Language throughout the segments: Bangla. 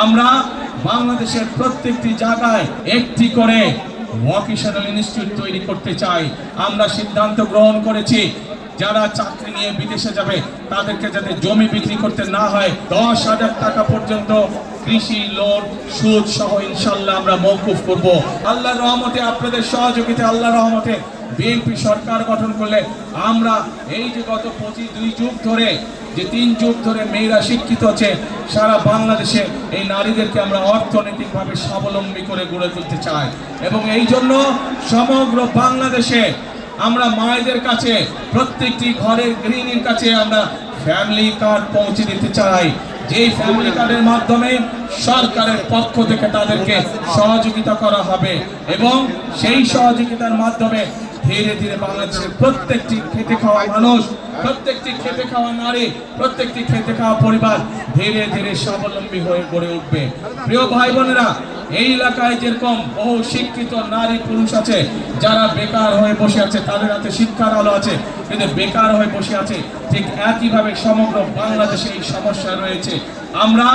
আমরা বাংলাদেশের প্রত্যেকটি জায়গায় একটি করে ভোকেশনাল ইনস্টিটিউট তৈরি করতে চাই। আমরা সিদ্ধান্ত গ্রহণ করেছি যারা চাকরি নিয়ে বিদেশে যাবে তাদেরকে যাতে জমি বিক্রি করতে না হয়, 10,000 টাকা পর্যন্ত কৃষি লোন সুদ সহ ইনশাল্লাহ আমরা মওকুফ করব। আল্লাহর রহমতে, আপনাদের সহযোগিতা, আল্লাহর রহমতে বিএনপি সরকার গঠন করলে আমরা এই যে গত 2 যুগ ধরে যে 3 যুগ ধরে মেয়েরা শিক্ষিত হচ্ছে, সারা বাংলাদেশে এই নারীদেরকে আমরা অর্থনৈতিকভাবে স্বাবলম্বী করে গড়ে তুলতে চাই। এবং এই জন্য সমগ্র বাংলাদেশে আমরা মায়েদের কাছে, প্রত্যেকটি ঘরের গৃহিণীর কাছে আমরা ফ্যামিলি কার্ড পৌঁছে দিতে চাই, যেই ফ্যামিলি কার্ডের মাধ্যমে সরকারের পক্ষ থেকে তাদেরকে সহযোগিতা করা হবে এবং সেই সহযোগিতার মাধ্যমে ধীরে ধীরে বাংলাদেশের প্রত্যেকটি খেটে খাওয়া মানুষ, প্রত্যেকটি খেটে খাওয়া নারী, প্রত্যেকটি খেটে খাওয়া পরিবার ধীরে ধীরে স্বাবলম্বী হয়ে গড়ে উঠবে। প্রিয় ভাই বোনেরা, এই এলাকায় যেরকম বহু শিক্ষিত নারী পুরুষ আছে যারা বেকার হয়ে বসে আছে, তাদের হাতে শিক্ষার আলো আছে কিন্তু বেকার হয়ে বসে আছে, ঠিক একইভাবে সমগ্র বাংলাদেশে এই সমস্যা রয়েছে। আমরা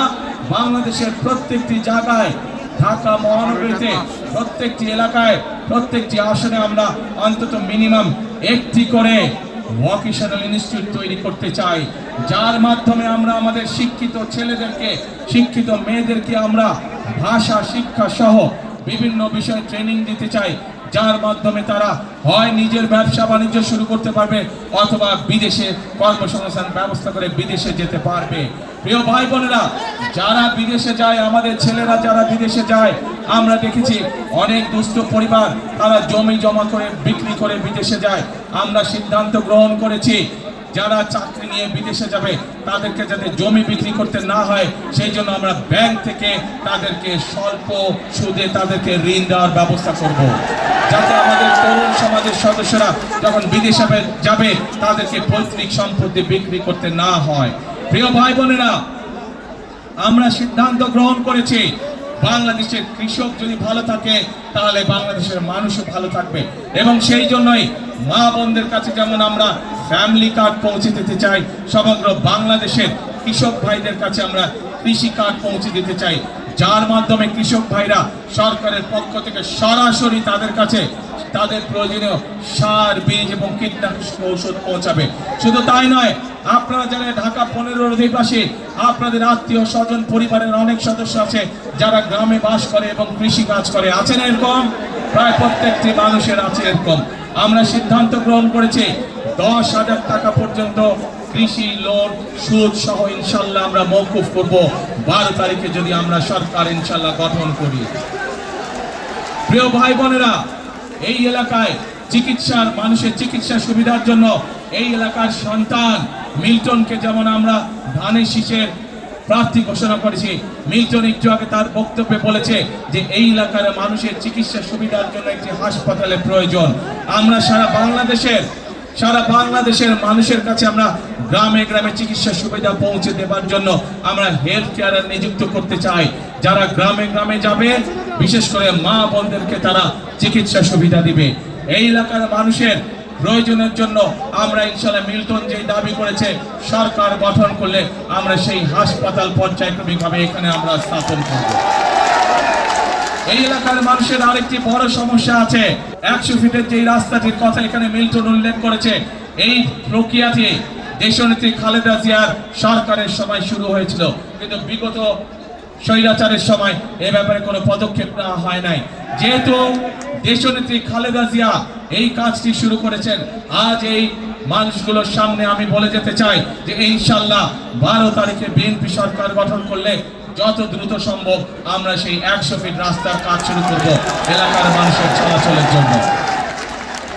বাংলাদেশের প্রত্যেকটি জায়গায়, ঢাকা মহানগরীতে প্রত্যেকটি এলাকায়, প্রত্যেকটি আসনে আমরা অন্তত মিনিমাম একটি করে ভোকেশনাল ইনস্টিটিউট তৈরি করতে চাই, যার মাধ্যমে আমরা আমাদের শিক্ষিত ছেলেদেরকে, শিক্ষিত মেয়েদেরকে আমরা ভাষা শিক্ষা সহ বিভিন্ন বিষয়ে ট্রেনিং দিতে চাই, যার মাধ্যমে তারা হয় নিজের ব্যবসা বাণিজ্য শুরু করতে পারবে অথবা বিদেশে কর্মসংস্থান ব্যবস্থা করে বিদেশে যেতে পারবে। প্রিয় ভাই বোনেরা, যারা বিদেশে যায়, আমাদের ছেলেরা যারা বিদেশে যায়, আমরা দেখেছি অনেক দুস্থ পরিবার তারা জমি জমা করে বিক্রি করে বিদেশে যায়। আমরা সিদ্ধান্ত গ্রহণ করেছি যারা চাকরি নিয়ে বিদেশে যাবে তাদেরকে যাতে জমি বিক্রি করতে না হয়, সেই জন্য আমরা ব্যাংক থেকে তাদেরকে স্বল্প সুদে তাদেরকে ঋণ দেওয়ার ব্যবস্থা করব, যাতে আমাদের তরুণ সমাজের সদস্যরা যখন বিদেশে যাবে তাদেরকে পৈতৃক সম্পত্তি বিক্রি করতে না হয়। প্রিয় ভাই বোনেরা, আমরা সিদ্ধান্ত গ্রহণ করেছি বাংলাদেশের কৃষক যদি ভালো থাকে তাহলে বাংলাদেশের মানুষও ভালো থাকবে এবং সেই জন্যই মা বোনদের কাছে যেমন আমরা ফ্যামিলি কার্ড পৌঁছে দিতে চাই, সমগ্র বাংলাদেশের কৃষক ভাইদের কাছে আমরা কৃষি কার্ড পৌঁছে দিতে চাই, যার মাধ্যমে কৃষক ভাইরা সরকারের পক্ষ থেকে সরাসরি তাদের কাছে তাদের প্রয়োজনীয় সার, বীজ এবং কীটনাশক ঔষধ পৌঁছাবে। শুধু তাই নয়, আপনারা যারা ঢাকা 15 অধিবাসী, আপনাদের আত্মীয় স্বজন পরিবারের অনেক সদস্য আছে যারা গ্রামে বাস করে এবং কৃষি কাজ করে, আছেন এরকম প্রায় প্রত্যেকটি মানুষের আছে এরকম। আমরা সিদ্ধান্ত গ্রহণ করেছি 10,000 টাকা পর্যন্ত কৃষি লোন সুদ সহ ইনশাল্লাহ আমরা মওকুফ করব 12 তারিখে যদি আমরা সরকার ইনশাল্লাহ গঠন করি। প্রিয় ভাই বোনেরা, এই এলাকায় মানুষের চিকিৎসা সুবিধার জন্য এই এলাকার সন্তান মিল্টনকে যেমন আমরা ধানের শীষের প্রার্থী ঘোষণা করেছি, মিল্টন একটু আগে তার বক্তব্যে বলেছে যে এই এলাকার মানুষের চিকিৎসা সুবিধার জন্য একটি হাসপাতালের প্রয়োজন। আমরা সারা বাংলাদেশের মানুষের কাছে আমরা গ্রামে গ্রামে চিকিৎসা সুবিধা পৌঁছে দেবার জন্য আমরা হেলথ কেয়ার নিযুক্ত করতে চাই, যারা গ্রামে গ্রামে যাবে, বিশেষ করে মা বোনদেরকে তারা চিকিৎসা সুবিধা দিবে। এই এলাকার মানুষের প্রয়োজনের জন্য আমরা ইনশাআল্লাহ মিল্টন যে দাবি করেছে সরকার গঠন করলে আমরা সেই হাসপাতাল পর্যায়ক্রমিকভাবে এখানে আমরা স্থাপন করব। এই এলাকার মানুষের আরেকটি বড় সমস্যা আছে, 100 ফিটের যে রাস্তাটির কথা এখানে মিল্টন উল্লেখ করেছে, এই প্রক্রিয়াটি দেশনেত্রী খালেদা জিয়ার সরকারের সময় শুরু হয়েছিল, কিন্তু বিগত স্বৈরাচারের সময় এ ব্যাপারে কোনো পদক্ষেপ নেওয়া হয় নাই। যেহেতু দেশনেত্রী খালেদা জিয়া এই কাজটি শুরু করেছেন, আজ এই মানুষগুলোর সামনে আমি বলে যেতে চাই যে ইনশাল্লাহ 12 তারিখে বিএনপি সরকার গঠন করলে যত দ্রুত সম্ভব আমরা সেই 100 ফিট রাস্তার কাজ শুরু করব এলাকার মানুষের চলাচলের জন্য।